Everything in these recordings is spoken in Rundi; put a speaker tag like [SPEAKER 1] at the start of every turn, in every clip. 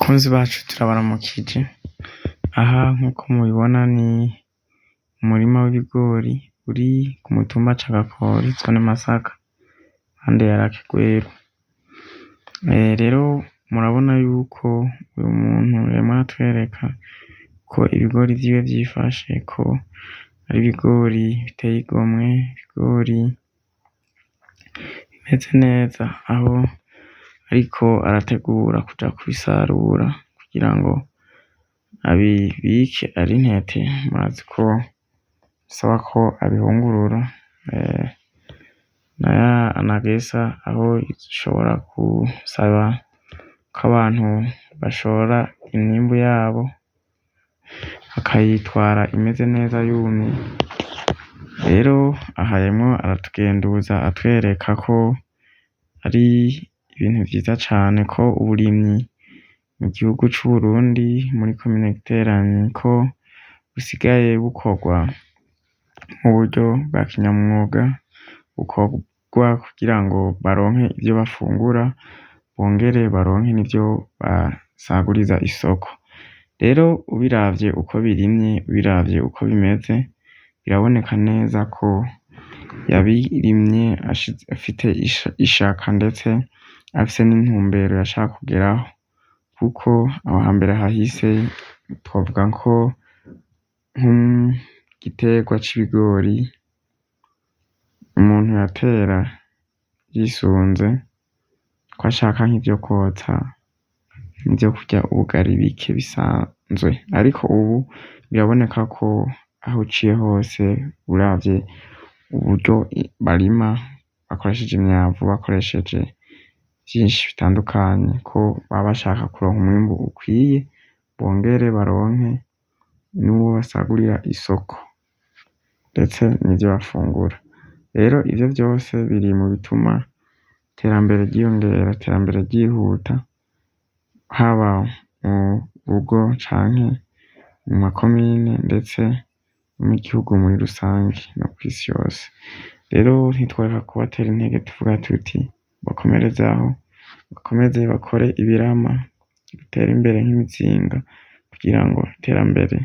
[SPEAKER 1] Bakunzi bacu turabaramukije, aha nkuko mubibona ni umurima w'ibigori uri ku mutumba Cagakori zone Masaka impande ya Lac Rweru. Rero murabona yuko uyu muntu yarimwo aratwereka ko ibigori vyiwe vyifashe, ko ari ibigori biteye igomwe, ibigori bimeze neza, aho ariko arategura kuja kubisarura kugira ngo abibike ari intete. Murazi ko bisaba ko abihungurura anagesa, aho ishobora gusaba ko abantu bashora imyimbu yabo bakayitwara imeze neza yumye. Rero aha yarimwo aratugenduza atwereka ko ari ibintu vyiza cane ko uburimyi mu gihugu c'Uburundi muri komine Giteranyi ko busigaye bukorwa mu buryo bwa kinyamwuga, bukorwa kugira ngo baronke ivyo bafungura, bongere baronke n'ivyo basaguriza isoko. Rero ubiravye uko birimye, ubiravye uko bimeze, biraboneka neza ko yabirimye afite ishaka ndetse afise n'intumbero yashaka kugeraho, kuko aho hambere hahise twovuga ko nk'igiterwa c'ibigori umuntu yatera yisunze ko ashaka nk'ivyo kwotsa, ivyo kurya ubugari bike bisanzwe. Ariko ubu biraboneka ko aho uciye hose uravye uburyo barima bakoresheje imyavu, bakoresheje vyinshi bitandukanye, ko baba bashaka kuronka umwimbu ukwiye, bongere baronke n'uwo basagurira isoko ndetse n'ivyo bafungura. Rero ivyo vyose biri mu bituma iterambere ryiyongera, iterambere ryihuta, haba mu rugo canke mu makomine ndetse no mu gihugu muri rusangi no kw'isi yose. Rero ntitworeka kubatera intege tuvuga tuti bakomereze aho, bakomeze bakore ibirama, bitere imbere nk'imizinga kugira ngo iterambere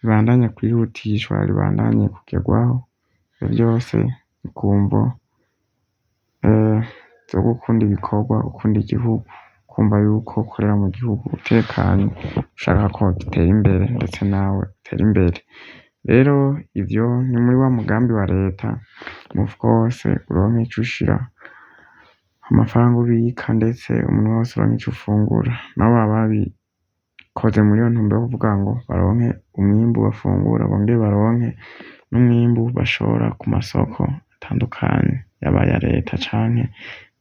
[SPEAKER 1] ribandanye kwihutishwa, ribandanye kugerwaho. Ivyo vyose ni ku mvo zo gukunda ibikorwa, gukunda igihugu, kumva yuko ukorera mu gihugu utekanye, ushaka ko gitera imbere ndetse nawe utere imbere. Rero ivyo ni muri wa mugambi wa leta umufuko wose uronke ico ushira amafaranga ubika, ndetse umuntu wese uronke ico ufungura. Nabo baba babikoze muri iyo ntumbero yo kuvuga ngo baronke umwimbu bafungura, bongere baronke n'umwimbu bashora ku masoko atandukanye, yaba aya leta canke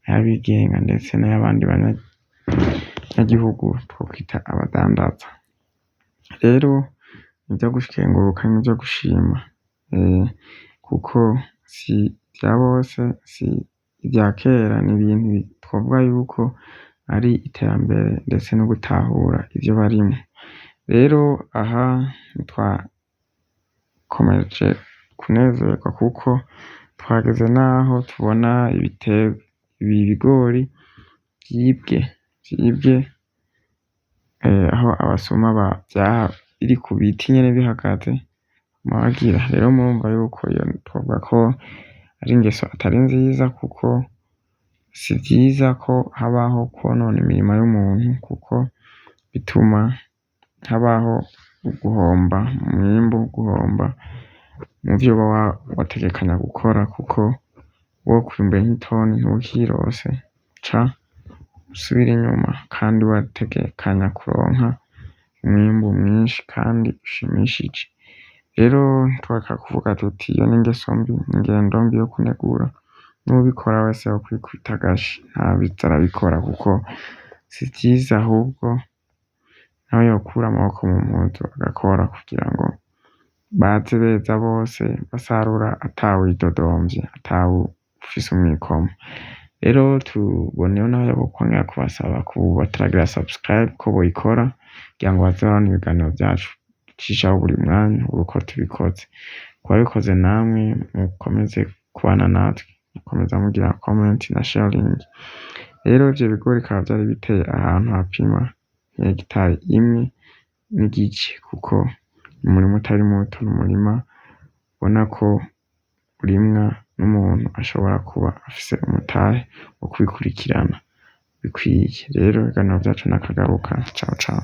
[SPEAKER 1] ay'abigenga ndetse n'ayabandi banyagihugu twokwita abadandaza. Rero nivyo gukenguruka, nivyo gushima, kuko si ivya bose, si ivya kera, ni ibintu twovuga yuko ari iterambere ndetse no gutahura ivyo barimwo. Rero aha ntitwakomeje kunezerwa kuko twageze n'aho tubona ibi bigori vyibwe, aho abasuma biri ku biti nyene bihagaze mabagira. Rero murumva yuko iyo twovuga ko ari ingeso atari nziza, kuko si vyiza ko habaho kwonona imirima y'umuntu, kuko bituma habaho guhomba mu mwimbu, guhomba mu vyo uba wategekanya gukora, kuko wo kwimbuye nk'itoni ntukirose uca usubira inyuma kandi wategekanya kuronka umwimbu mwinshi kandi ushimishije. Rero ntitworeka kuvuga tuti iyo ni ingeso mbi, ingendo mbi yo kunegura n'uwubikora wese yokwikubita agashi ntabize arabikora, kuko si vyiza, ahubwo nawe yokura amaboko mu mpuzu agakora kugira ngo baze beza bose basarura atawidodomvye, atawufise umwikomo. Rero tuboneyeho n'aho bokongera kubasaba bataragira subscribe ko boyikora kugira ngo baze barabona ibiganiro vyacu ducishaho buri mwanya uko tubikoze. Kubabikoze namwe mukomeze kubana natwe, mukomeza mugira comment na sharing. Rero ivyo bigori bikaba vyari biteye ahantu hapima hegitari imwe n'igice, kuko umurima utari muto, n'umurima ubona ko urimwa n'umuntu ashobora kuba afise umutahe wo kubikurikirana bikwiye. Rero ibiganiro vyacu nakagaruka, ciao ciao.